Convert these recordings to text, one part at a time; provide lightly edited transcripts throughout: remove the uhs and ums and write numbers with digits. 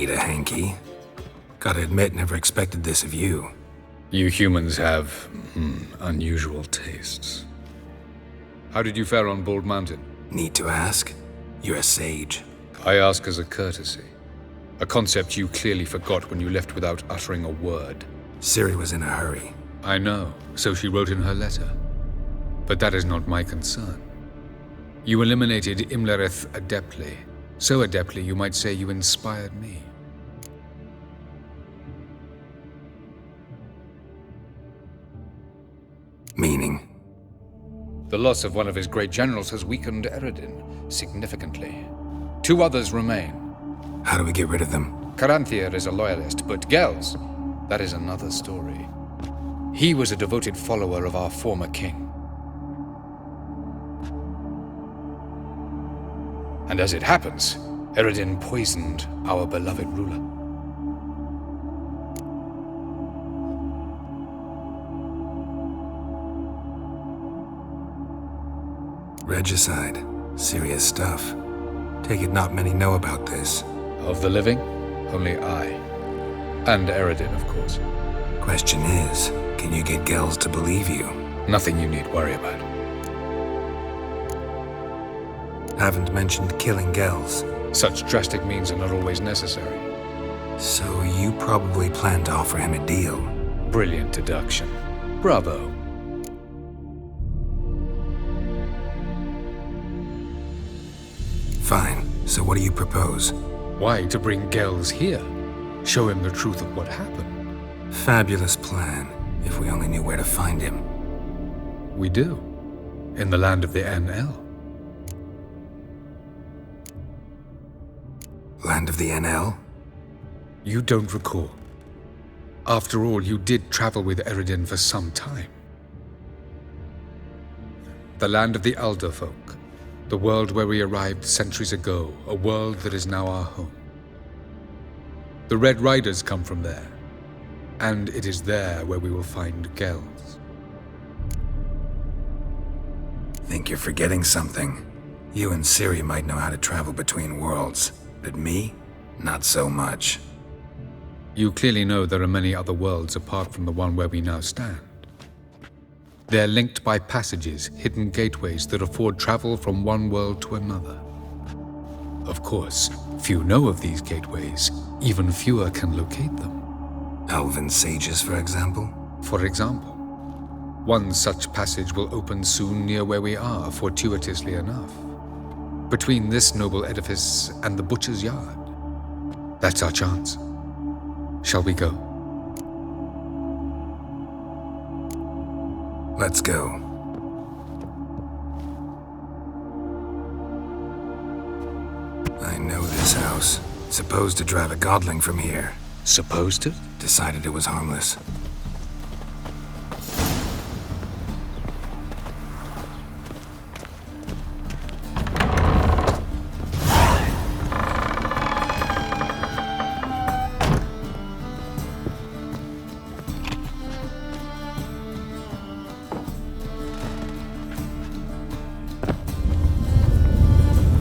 need a hanky. Gotta admit, never expected this of you. You humans have unusual tastes. How did you fare on Bald Mountain? Need to ask? You're a sage. I ask as a courtesy. A concept you clearly forgot when you left without uttering a word. Ciri was in a hurry. I know, so she wrote in her letter. But that is not my concern. You eliminated Imlerith adeptly. So adeptly, you might say you inspired me. Meaning? The loss of one of his great generals has weakened Eredin significantly. 2 others remain. How do we get rid of them? Caranthir is a loyalist, but Gels, that is another story. He was a devoted follower of our former king. And as it happens, Eredin poisoned our beloved ruler. Regicide. Serious stuff. Take it not many know about this. Of the living, only I. And Eredin, of course. Question is, can you get Gels to believe you? Nothing you need worry about. Haven't mentioned killing Gels. Such drastic means are not always necessary. So you probably plan to offer him a deal. Brilliant deduction. Bravo. Fine. So what do you propose? Why, to bring Gels here? Show him the truth of what happened. Fabulous plan, if we only knew where to find him. We do. In the land of the NL. Land of the NL? You don't recall. After all, you did travel with Eredin for some time. The land of the Elder folk. The world where we arrived centuries ago, a world that is now our home. The Red Riders come from there, and it is there where we will find Gels. Think you're forgetting something. You and Ciri might know how to travel between worlds, but me, not so much. You clearly know there are many other worlds apart from the one where we now stand. They're linked by passages, hidden gateways that afford travel from one world to another. Of course, few know of these gateways, even fewer can locate them. Elven sages, for example? For example. One such passage will open soon near where we are, fortuitously enough. Between this noble edifice and the butcher's yard. That's our chance. Shall we go? Let's go. I know this house. Supposed to drive a godling from here. Supposed to? Decided it was harmless.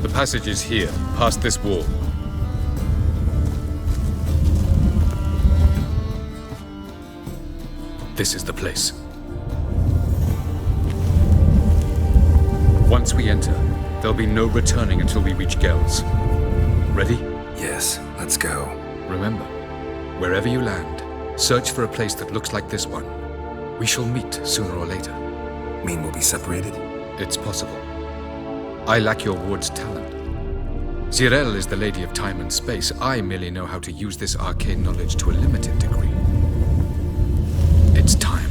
The passage is here, past this wall. This is the place. Once we enter, there'll be no returning until we reach Gels. Ready? Yes, let's go. Remember, wherever you land, search for a place that looks like this one. We shall meet sooner or later. Mean we'll be separated? It's possible. I lack your ward's talent. Zirel is the lady of time and space. I merely know how to use this arcane knowledge to a limited degree. It's time.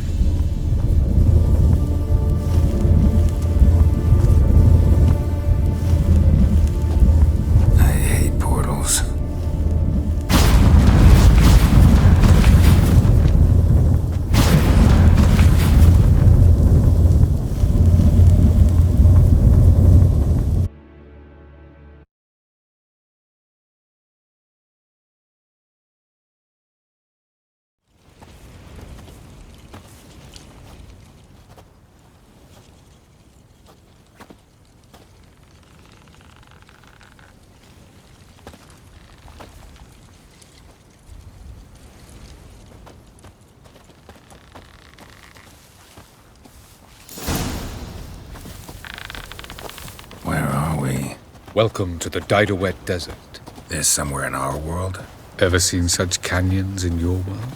Welcome to the Didawet Desert. This somewhere in our world? Ever seen such canyons in your world?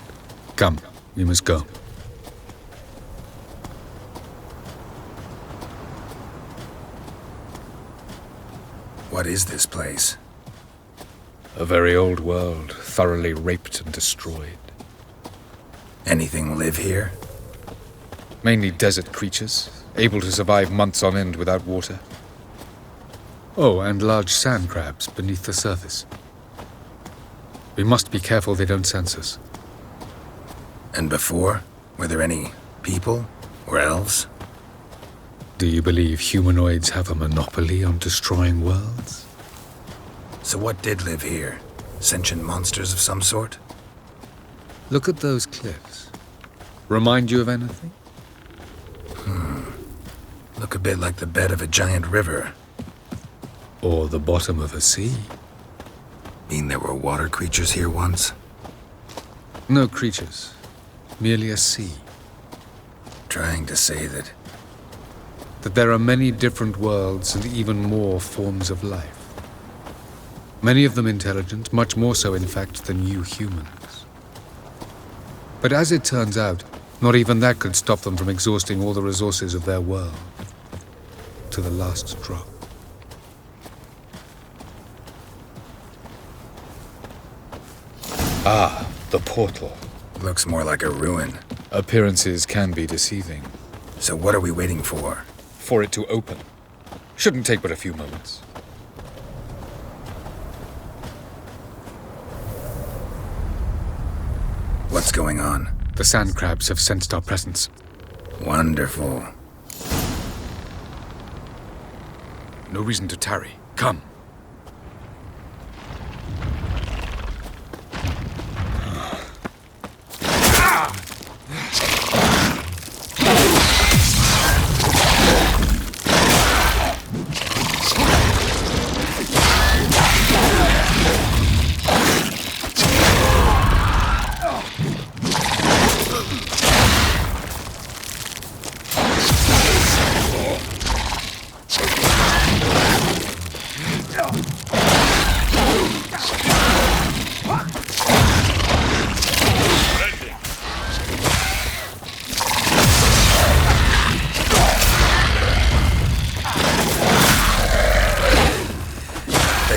Come, we must go. What is this place? A very old world, thoroughly raped and destroyed. Anything live here? Mainly desert creatures, able to survive months on end without water. Oh, and large sand crabs beneath the surface. We must be careful they don't sense us. And before? Were there any people? Or elves? Do you believe humanoids have a monopoly on destroying worlds? So what did live here? Sentient monsters of some sort? Look at those cliffs. Remind you of anything? Look a bit like the bed of a giant river. Or the bottom of a sea? Mean there were water creatures here once? No creatures. Merely a sea. Trying to say that There are many different worlds and even more forms of life. Many of them intelligent, much more so in fact than you humans. But as it turns out, not even that could stop them from exhausting all the resources of their world. To the last drop. Ah, the portal. looks more like a ruin. Appearances can be deceiving. So what are we waiting for? For it to open. Shouldn't take but a few moments. What's going on? The sand crabs have sensed our presence. Wonderful. No reason to tarry. Come.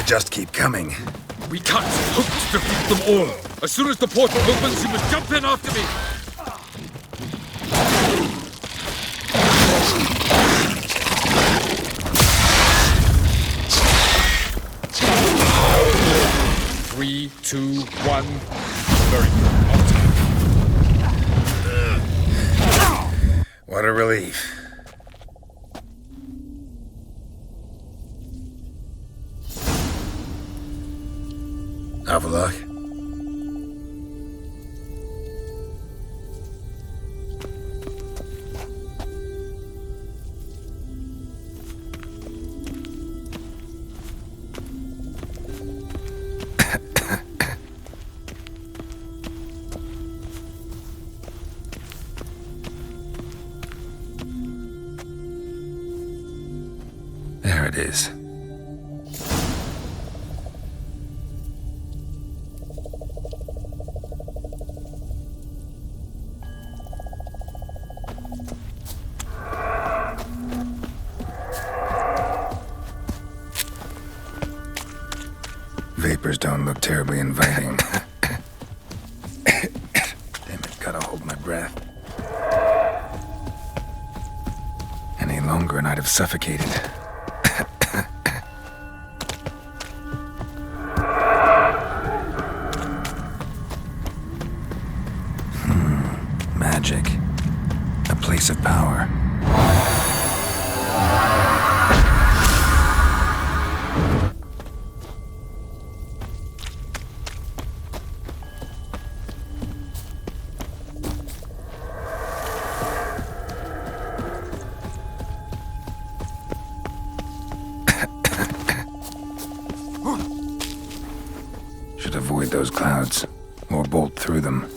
Just keep coming. We can't hope to defeat them all. As soon as the portal opens, you must jump in after me. Three, two, one. Very good. What a relief. Have a look. There it is. Vapors don't look terribly inviting. Damn it, gotta hold my breath. Any longer and I'd have suffocated. Magic. A place of power. Should avoid those clouds, or bolt through them.